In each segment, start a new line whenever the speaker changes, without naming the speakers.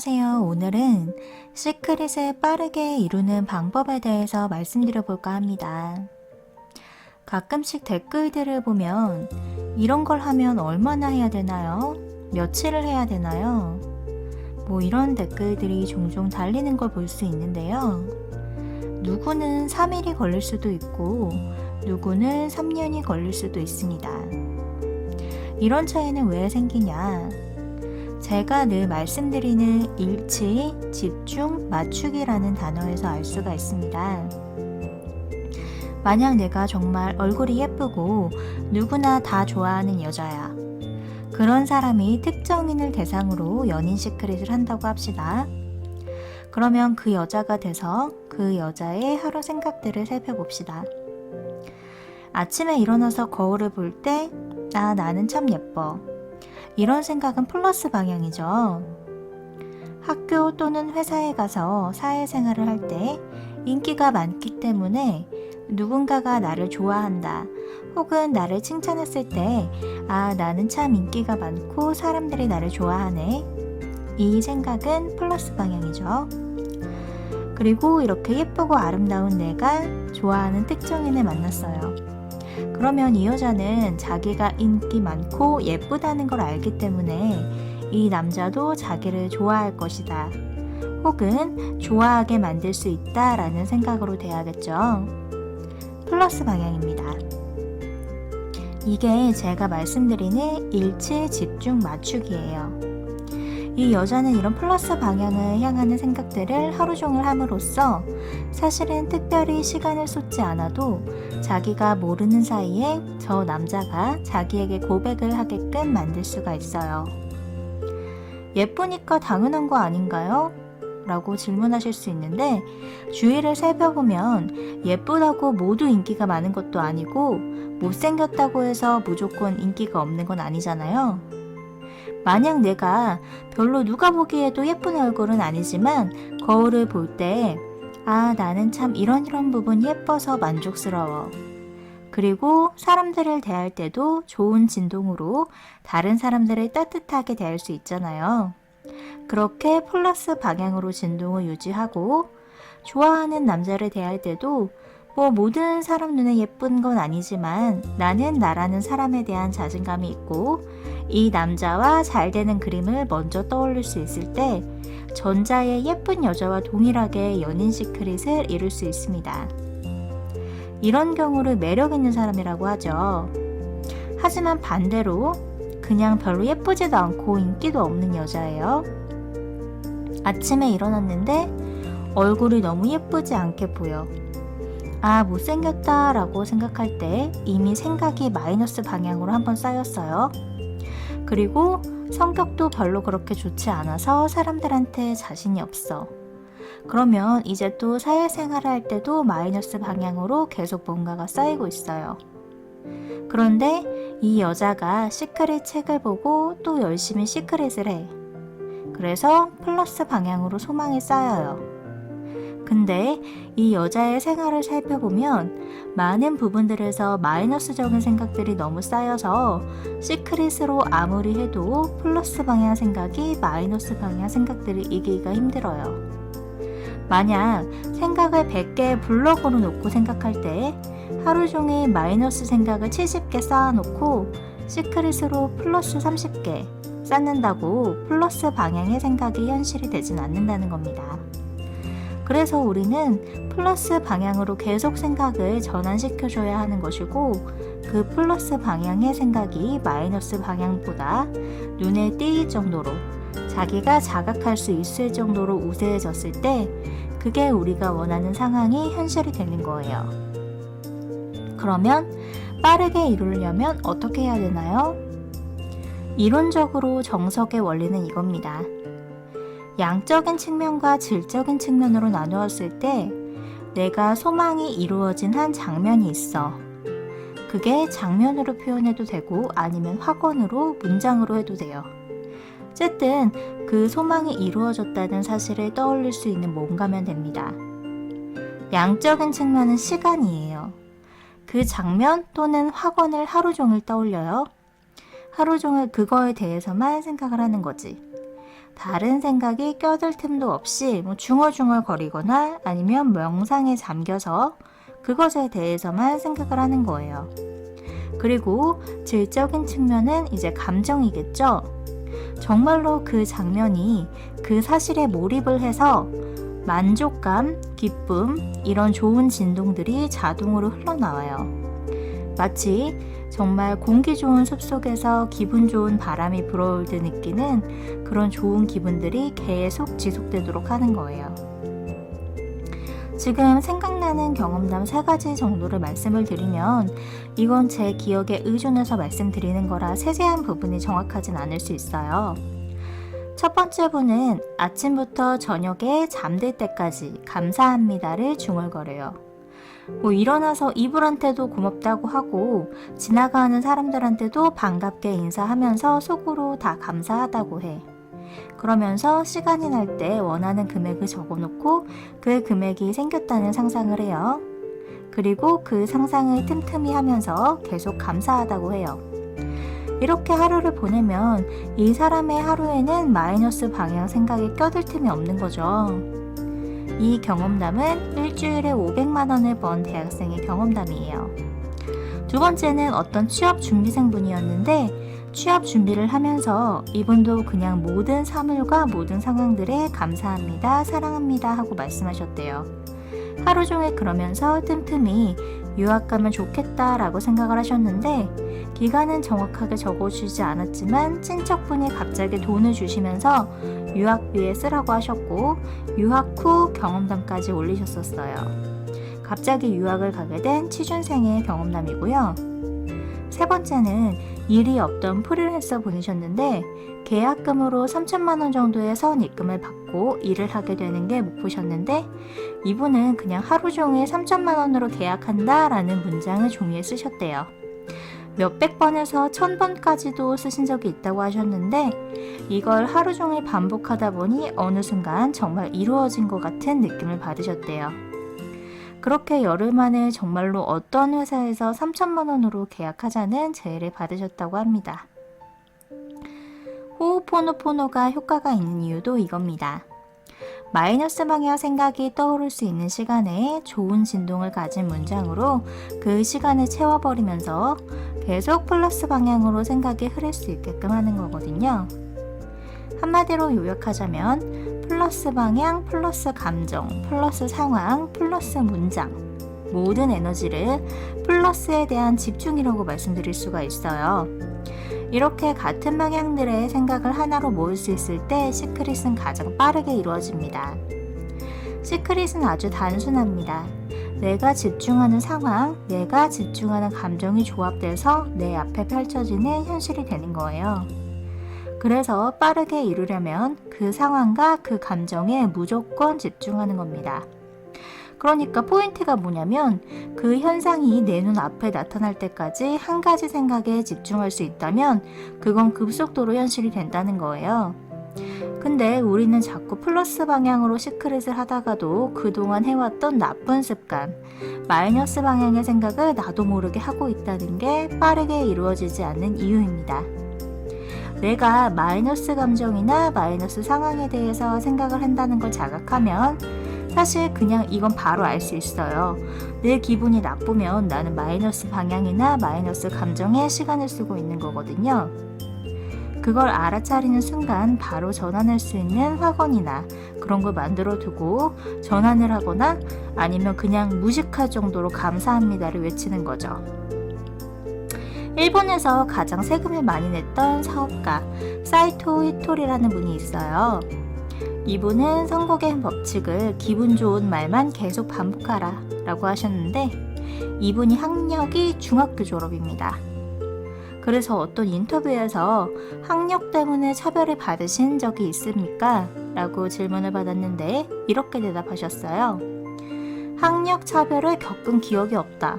안녕하세요. 오늘은 시크릿을 빠르게 이루는 방법에 대해서 말씀드려 볼까 합니다. 가끔씩 댓글들을 보면 이런 걸 하면 얼마나 해야 되나요? 며칠을 해야 되나요? 이런 댓글들이 종종 달리는 걸 볼 수 있는데요. 누구는 3일이 걸릴 수도 있고 누구는 3년이 걸릴 수도 있습니다. 이런 차이는 왜 생기냐? 제가 늘 말씀드리는 일치, 집중, 맞추기라는 단어에서 알 수가 있습니다. 만약 내가 정말 얼굴이 예쁘고 누구나 다 좋아하는 여자야. 그런 사람이 특정인을 대상으로 연인 시크릿을 한다고 합시다. 그러면 그 여자가 돼서 그 여자의 하루 생각들을 살펴봅시다. 아침에 일어나서 거울을 볼 때, 나는 참 예뻐. 이런 생각은 플러스 방향이죠. 학교 또는 회사에 가서 사회생활을 할 때 인기가 많기 때문에 누군가가 나를 좋아한다. 혹은 나를 칭찬했을 때, 나는 참 인기가 많고 사람들이 나를 좋아하네. 이 생각은 플러스 방향이죠. 그리고 이렇게 예쁘고 아름다운 내가 좋아하는 특정인을 만났어요. 그러면 이 여자는 자기가 인기 많고 예쁘다는 걸 알기 때문에 이 남자도 자기를 좋아할 것이다. 혹은 좋아하게 만들 수 있다라는 생각으로 돼야겠죠. 플러스 방향입니다. 이게 제가 말씀드리는 일치, 집중, 맞추기예요. 이 여자는 이런 플러스 방향을 향하는 생각들을 하루 종일 함으로써 사실은 특별히 시간을 쏟지 않아도 자기가 모르는 사이에 저 남자가 자기에게 고백을 하게끔 만들 수가 있어요. 예쁘니까 당연한 거 아닌가요? 라고 질문하실 수 있는데 주위를 살펴보면 예쁘다고 모두 인기가 많은 것도 아니고 못생겼다고 해서 무조건 인기가 없는 건 아니잖아요. 만약 내가 별로 누가 보기에도 예쁜 얼굴은 아니지만 거울을 볼 때 나는 참 이런 부분이 예뻐서 만족스러워. 그리고 사람들을 대할 때도 좋은 진동으로 다른 사람들을 따뜻하게 대할 수 있잖아요. 그렇게 플러스 방향으로 진동을 유지하고 좋아하는 남자를 대할 때도 모든 사람 눈에 예쁜 건 아니지만 나는 나라는 사람에 대한 자신감이 있고 이 남자와 잘 되는 그림을 먼저 떠올릴 수 있을 때 전자의 예쁜 여자와 동일하게 연인 시크릿을 이룰 수 있습니다. 이런 경우를 매력 있는 사람이라고 하죠. 하지만 반대로 그냥 별로 예쁘지도 않고 인기도 없는 여자예요. 아침에 일어났는데 얼굴이 너무 예쁘지 않게 보여. 못생겼다 라고 생각할 때 이미 생각이 마이너스 방향으로 한번 쌓였어요. 그리고 성격도 별로 그렇게 좋지 않아서 사람들한테 자신이 없어. 그러면 이제 또 사회생활을 할 때도 마이너스 방향으로 계속 뭔가가 쌓이고 있어요. 그런데 이 여자가 시크릿 책을 보고 또 열심히 시크릿을 해. 그래서 플러스 방향으로 소망이 쌓여요. 근데 이 여자의 생활을 살펴보면 많은 부분들에서 마이너스적인 생각들이 너무 쌓여서 시크릿으로 아무리 해도 플러스 방향 생각이 마이너스 방향 생각들을 이기기가 힘들어요. 만약 생각을 100개 블럭으로 놓고 생각할 때 하루 종일 마이너스 생각을 70개 쌓아놓고 시크릿으로 플러스 30개 쌓는다고 플러스 방향의 생각이 현실이 되진 않는다는 겁니다. 그래서 우리는 플러스 방향으로 계속 생각을 전환시켜줘야 하는 것이고 그 플러스 방향의 생각이 마이너스 방향보다 눈에 띄일 정도로 자기가 자각할 수 있을 정도로 우세해졌을 때 그게 우리가 원하는 상황이 현실이 되는 거예요. 그러면 빠르게 이루려면 어떻게 해야 되나요? 이론적으로 정석의 원리는 이겁니다. 양적인 측면과 질적인 측면으로 나누었을 때 내가 소망이 이루어진 한 장면이 있어. 그게 장면으로 표현해도 되고 아니면 확언으로 문장으로 해도 돼요. 어쨌든 그 소망이 이루어졌다는 사실을 떠올릴 수 있는 뭔가면 됩니다. 양적인 측면은 시간이에요. 그 장면 또는 확언을 하루 종일 떠올려요. 하루 종일 그거에 대해서만 생각을 하는 거지. 다른 생각이 껴들 틈도 없이 중얼중얼거리거나 아니면 명상에 잠겨서 그것에 대해서만 생각을 하는 거예요. 그리고 질적인 측면은 이제 감정이겠죠. 정말로 그 장면이 그 사실에 몰입을 해서 만족감, 기쁨, 이런 좋은 진동들이 자동으로 흘러나와요. 마치 정말 공기 좋은 숲속에서 기분 좋은 바람이 불어올 때 느끼는 그런 좋은 기분들이 계속 지속되도록 하는 거예요. 지금 생각나는 경험담 3가지 정도를 말씀을 드리면 이건 제 기억에 의존해서 말씀드리는 거라 세세한 부분이 정확하진 않을 수 있어요. 첫 번째 분은 아침부터 저녁에 잠들 때까지 감사합니다를 중얼거려요. 일어나서 이불한테도 고맙다고 하고 지나가는 사람들한테도 반갑게 인사하면서 속으로 다 감사하다고 해. 그러면서 시간이 날 때 원하는 금액을 적어놓고 그 금액이 생겼다는 상상을 해요. 그리고 그 상상을 틈틈이 하면서 계속 감사하다고 해요. 이렇게 하루를 보내면 이 사람의 하루에는 마이너스 방향 생각에 껴들 틈이 없는 거죠. 이 경험담은 일주일에 500만 원을 번 대학생의 경험담이에요. 두 번째는 어떤 취업 준비생분이었는데 취업 준비를 하면서 이분도 그냥 모든 사물과 모든 상황들에 감사합니다, 사랑합니다 하고 말씀하셨대요. 하루 종일 그러면서 틈틈이 유학 가면 좋겠다라고 생각을 하셨는데 기간은 정확하게 적어주지 않았지만 친척분이 갑자기 돈을 주시면서 유학비에 쓰라고 하셨고 유학 후 경험담까지 올리셨었어요. 갑자기 유학을 가게 된 취준생의 경험담이고요. 세 번째는 일이 없던 프리랜서 분이셨는데 계약금으로 3천만 원 정도의 선입금을 받고 일을 하게 되는 게 목표셨는데 이분은 그냥 하루 종일 3천만 원으로 계약한다 라는 문장을 종이에 쓰셨대요. 몇백 번에서 1000번까지도 쓰신 적이 있다고 하셨는데 이걸 하루 종일 반복하다 보니 어느 순간 정말 이루어진 것 같은 느낌을 받으셨대요. 그렇게 열흘 만에 정말로 어떤 회사에서 3천만 원으로 계약하자는 제의를 받으셨다고 합니다. 호호포노포노가 효과가 있는 이유도 이겁니다. 마이너스 방향 생각이 떠오를 수 있는 시간에 좋은 진동을 가진 문장으로 그 시간을 채워버리면서 계속 플러스 방향으로 생각이 흐를 수 있게끔 하는 거거든요. 한마디로 요약하자면 플러스 방향, 플러스 감정, 플러스 상황, 플러스 문장 모든 에너지를 플러스에 대한 집중이라고 말씀드릴 수가 있어요. 이렇게 같은 방향들의 생각을 하나로 모을 수 있을 때 시크릿은 가장 빠르게 이루어집니다. 시크릿은 아주 단순합니다. 내가 집중하는 상황, 내가 집중하는 감정이 조합돼서 내 앞에 펼쳐지는 현실이 되는 거예요. 그래서 빠르게 이루려면 그 상황과 그 감정에 무조건 집중하는 겁니다. 그러니까 포인트가 뭐냐면 그 현상이 내 눈 앞에 나타날 때까지 한 가지 생각에 집중할 수 있다면 그건 급속도로 현실이 된다는 거예요. 근데 우리는 자꾸 플러스 방향으로 시크릿을 하다가도 그동안 해왔던 나쁜 습관, 마이너스 방향의 생각을 나도 모르게 하고 있다는 게 빠르게 이루어지지 않는 이유입니다. 내가 마이너스 감정이나 마이너스 상황에 대해서 생각을 한다는 걸 자각하면 사실 그냥 이건 바로 알 수 있어요. 내 기분이 나쁘면 나는 마이너스 방향이나 마이너스 감정에 시간을 쓰고 있는 거거든요. 그걸 알아차리는 순간 바로 전환할 수 있는 학원이나 그런 걸 만들어 두고 전환을 하거나 아니면 그냥 무식할 정도로 감사합니다를 외치는 거죠. 일본에서 가장 세금을 많이 냈던 사업가 사이토 히토리라는 분이 있어요. 이분은 선곡의 법칙을 기분 좋은 말만 계속 반복하라 라고 하셨는데 이분이 학력이 중학교 졸업입니다. 그래서 어떤 인터뷰에서 학력 때문에 차별을 받으신 적이 있습니까? 라고 질문을 받았는데 이렇게 대답하셨어요. 학력 차별을 겪은 기억이 없다.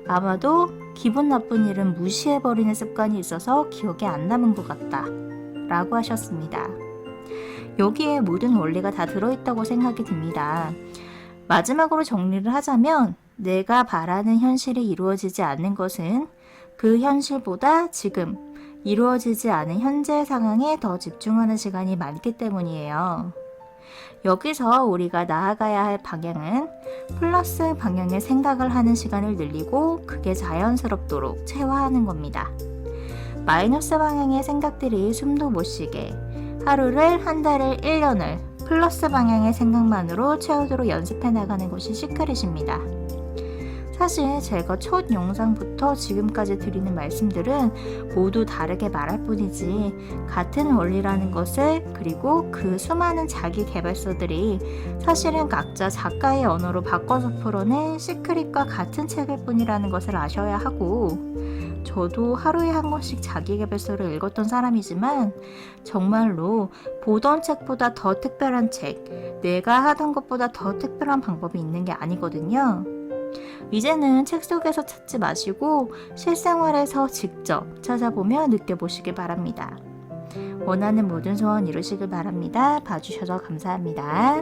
아마도 기분 나쁜 일은 무시해버리는 습관이 있어서 기억이 안 남은 것 같다 라고 하셨습니다. 여기에 모든 원리가 다 들어있다고 생각이 듭니다. 마지막으로 정리를 하자면 내가 바라는 현실이 이루어지지 않는 것은 그 현실보다 지금 이루어지지 않은 현재 상황에 더 집중하는 시간이 많기 때문이에요. 여기서 우리가 나아가야 할 방향은 플러스 방향의 생각을 하는 시간을 늘리고 그게 자연스럽도록 체화하는 겁니다. 마이너스 방향의 생각들이 숨도 못 쉬게 하루를, 한 달을, 1년을 플러스 방향의 생각만으로 채우도록 연습해 나가는 것이 시크릿입니다. 사실 제가 첫 영상부터 지금까지 드리는 말씀들은 모두 다르게 말할 뿐이지 같은 원리라는 것을, 그리고 그 수많은 자기 개발서들이 사실은 각자 작가의 언어로 바꿔서 풀어낸 시크릿과 같은 책일 뿐이라는 것을 아셔야 하고, 저도 하루에 한 권씩 자기 개발서를 읽었던 사람이지만 정말로 보던 책보다 더 특별한 책, 내가 하던 것보다 더 특별한 방법이 있는 게 아니거든요. 이제는 책 속에서 찾지 마시고 실생활에서 직접 찾아보며 느껴보시길 바랍니다. 원하는 모든 소원 이루시길 바랍니다. 봐주셔서 감사합니다.